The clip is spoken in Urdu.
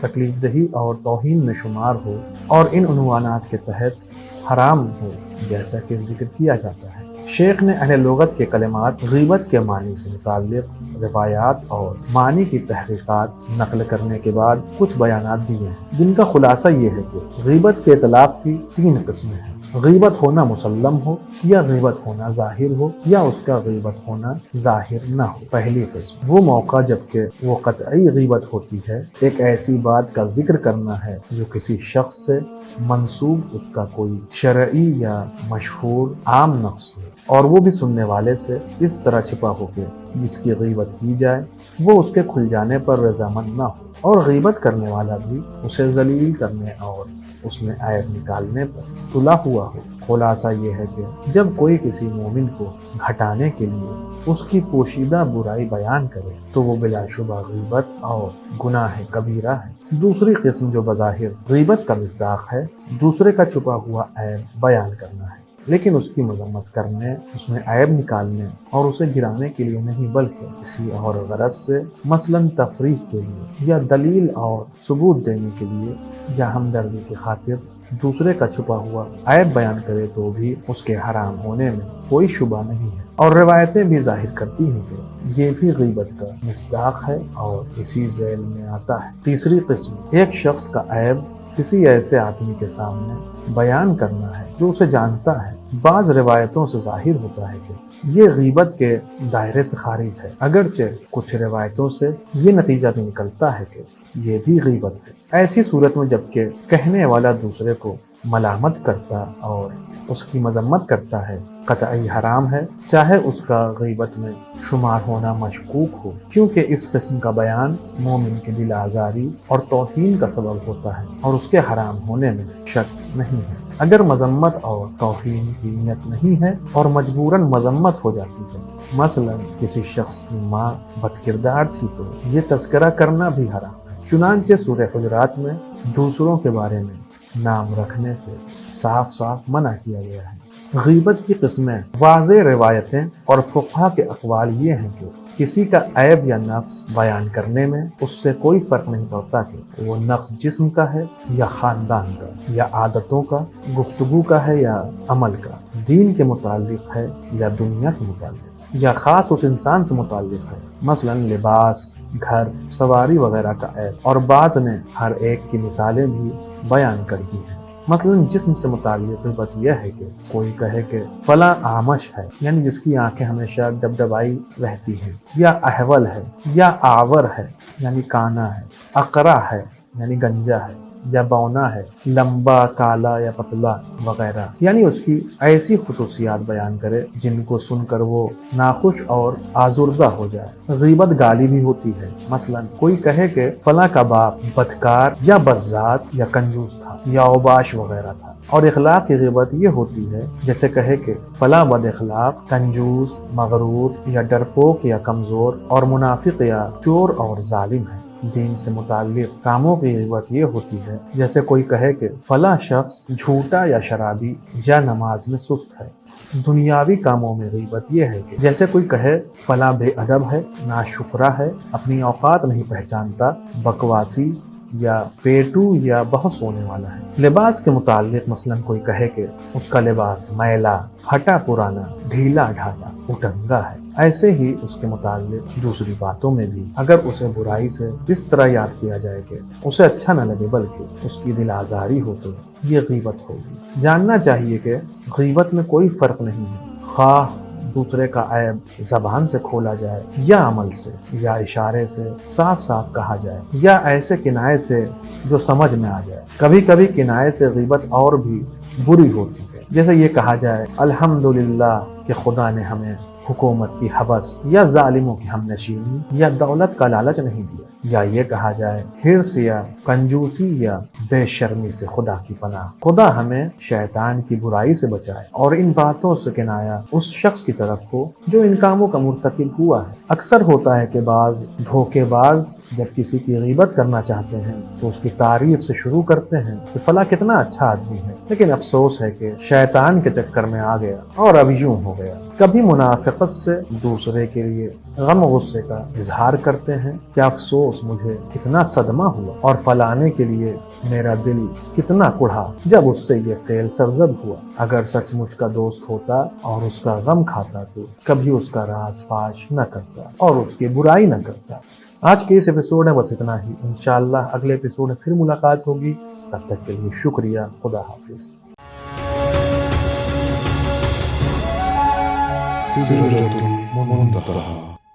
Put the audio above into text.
تکلیف دہی اور توہین میں شمار ہو اور ان عنوانات کے تحت حرام ہو جیسا کہ ذکر کیا جاتا ہے۔ شیخ نے اہل لغت کے کلمات غیبت کے معنی سے متعلق روایات اور معنی کی تحقیقات نقل کرنے کے بعد کچھ بیانات دیے ہیں، جن کا خلاصہ یہ ہے کہ غیبت کے اطلاق کی 3 قسمیں ہیں: غیبت ہونا مسلم ہو، یا غیبت ہونا ظاہر ہو، یا اس کا غیبت ہونا ظاہر نہ ہو۔ پہلی قسم وہ موقع جبکہ وہ قطعی غیبت ہوتی ہے، ایک ایسی بات کا ذکر کرنا ہے جو کسی شخص سے منسوب اس کا کوئی شرعی یا مشہور عام نقص ہو، اور وہ بھی سننے والے سے اس طرح چھپا ہو کہ جس کی غیبت کی جائے وہ اس کے کھل جانے پر رضامند نہ ہو، اور غیبت کرنے والا بھی اسے ذلیل کرنے اور اس میں عیب نکالنے پر تلا ہوا ہو۔ خلاصہ یہ ہے کہ جب کوئی کسی مومن کو گھٹانے کے لیے اس کی پوشیدہ برائی بیان کرے تو وہ بلا شبہ غیبت اور گناہ کبیرہ ہے۔ دوسری قسم جو بظاہر غیبت کا مصداق ہے، دوسرے کا چھپا ہوا عیب بیان کرنا ہے، لیکن اس کی مذمت کرنے، اس میں عیب نکالنے اور اسے گرانے کے لیے نہیں بلکہ کسی اور غرض سے، مثلا تفریح کے لیے یا دلیل اور ثبوت دینے کے لیے یا ہمدردی کی خاطر دوسرے کا چھپا ہوا عیب بیان کرے تو بھی اس کے حرام ہونے میں کوئی شبہ نہیں ہے، اور روایتیں بھی ظاہر کرتی ہیں کہ یہ بھی غیبت کا مصداق ہے اور اسی ذیل میں آتا ہے۔ تیسری قسم ایک شخص کا عیب کسی ایسے آدمی کے سامنے بیان کرنا ہے جو اسے جانتا ہے۔ بعض روایتوں سے ظاہر ہوتا ہے کہ یہ غیبت کے دائرے سے خارج ہے، اگرچہ کچھ روایتوں سے یہ نتیجہ بھی نکلتا ہے کہ یہ بھی غیبت ہے۔ ایسی صورت میں جبکہ کہنے والا دوسرے کو ملامت کرتا اور اس کی مذمت کرتا ہے، قطعی حرام ہے، چاہے اس کا غیبت میں شمار ہونا مشکوک ہو، کیونکہ اس قسم کا بیان مومن کے دل آزاری اور توہین کا سبب ہوتا ہے اور اس کے حرام ہونے میں شک نہیں ہے۔ اگر مذمت اور توہین کی نیت نہیں ہے اور مجبوراً مذمت ہو جاتی ہے، مثلا کسی شخص کی ماں بد کردار تھی تو یہ تذکرہ کرنا بھی حرام ہے۔ چنانچہ سورہ حجرات میں دوسروں کے بارے میں نام رکھنے سے صاف صاف منع کیا گیا ہے۔ غیبت کی قسمیں واضح روایتیں اور فقہا کے اقوال یہ ہیں کہ کسی کا عیب یا نقص بیان کرنے میں اس سے کوئی فرق نہیں پڑتا کہ وہ نقص جسم کا ہے یا خاندان کا یا عادتوں کا، گفتگو کا ہے یا عمل کا، دین کے متعلق ہے یا دنیا کے متعلق یا خاص اس انسان سے متعلق ہے، مثلا لباس، گھر، سواری وغیرہ کا عیب، اور بعض نے ہر ایک کی مثالیں بھی بیان کر دی ہیں۔ مثلا جسم سے متعلق غیبت یہ ہے کہ کوئی کہے کہ فلاں آمش ہے، یعنی جس کی آنکھیں ہمیشہ ڈبڈبائی رہتی ہیں، یا احول ہے، یا آور ہے یعنی کانا ہے، اقرا ہے یعنی گنجا ہے، یا بونا ہے، لمبا، کالا یا پتلا وغیرہ، یعنی اس کی ایسی خصوصیات بیان کرے جن کو سن کر وہ ناخوش اور آزردہ ہو جائے۔ غیبت گالی بھی ہوتی ہے، مثلا کوئی کہے کہ فلاں کا باپ بدکار یا بزاد یا کنجوس تھا یا اوباش وغیرہ تھا، اور اخلاق کی غیبت یہ ہوتی ہے جیسے کہے کہ فلاں بد اخلاق، کنجوس، مغرور یا ڈرپوک یا کمزور اور منافق یا چور اور ظالم ہے۔ دین سے متعلق کاموں کی غیبت یہ ہوتی ہے جیسے کوئی کہے کہ فلاں شخص جھوٹا یا شرابی یا نماز میں سست ہے۔ دنیاوی کاموں میں غیبت یہ ہے کہ جیسے کوئی کہے فلاں بے ادب ہے، ناشکرا ہے، اپنی اوقات نہیں پہچانتا، بکواسی یا پیٹو یا بہت سونے والا ہے۔ لباس کے متعلق مثلا کوئی کہے کہ اس کا لباس میلا، پھٹا پرانا، ڈھیلا ڈھالا، اٹنگا ہے۔ ایسے ہی اس کے متعلق دوسری باتوں میں بھی اگر اسے برائی سے اس طرح یاد کیا جائے کہ اسے اچھا نہ لگے بلکہ اس کی دل آزاری ہو تو یہ غیبت ہوگی۔ جاننا چاہیے کہ غیبت میں کوئی فرق نہیں ہے، خواہ دوسرے کا عیب زبان سے کھولا جائے یا عمل سے یا اشارے سے صاف صاف کہا جائے یا ایسے کنائے سے جو سمجھ میں آ جائے۔ کبھی کبھی کنائے سے غیبت اور بھی بری ہوتی ہے، جیسے یہ کہا جائے الحمدللہ کہ خدا نے ہمیں حکومت کی حبس یا ظالموں کی ہم نشینی یا دولت کا لالچ نہیں دیا، یا یہ کہا جائے حرص یا کنجوسی یا بے شرمی سے خدا کی پناہ، خدا ہمیں شیطان کی برائی سے بچائے، اور ان باتوں سے کنایا اس شخص کی طرف ہو جو ان کاموں کا مرتکب ہوا ہے۔ اکثر ہوتا ہے کہ بعض دھوکے باز جب کسی کی غیبت کرنا چاہتے ہیں تو اس کی تعریف سے شروع کرتے ہیں کہ فلاں کتنا اچھا آدمی ہے، لیکن افسوس ہے کہ شیطان کے چکر میں آ گیا اور اب یوں ہو گیا۔ کبھی منافقت سے دوسرے کے لیے غم و غصے کا اظہار کرتے ہیں، کیا افسوس مجھے کتنا صدمہ ہوا، اور فلانے کے لیے میرا دل کتنا کڑھا جب اس سے یہ فعل سرزد ہوا۔ اگر سچ مچ کا دوست ہوتا اور اس کا غم کھاتا تو کبھی اس کا راز فاش نہ کرتا اور اس کی برائی نہ کرتا۔ آج کے اس ایپیسوڈ میں بس اتنا ہی، انشاءاللہ اگلے ایپیسوڈ میں پھر ملاقات ہوگی۔ تب تک کے لیے شکریہ، خدا حافظ۔ سدرة المنتهى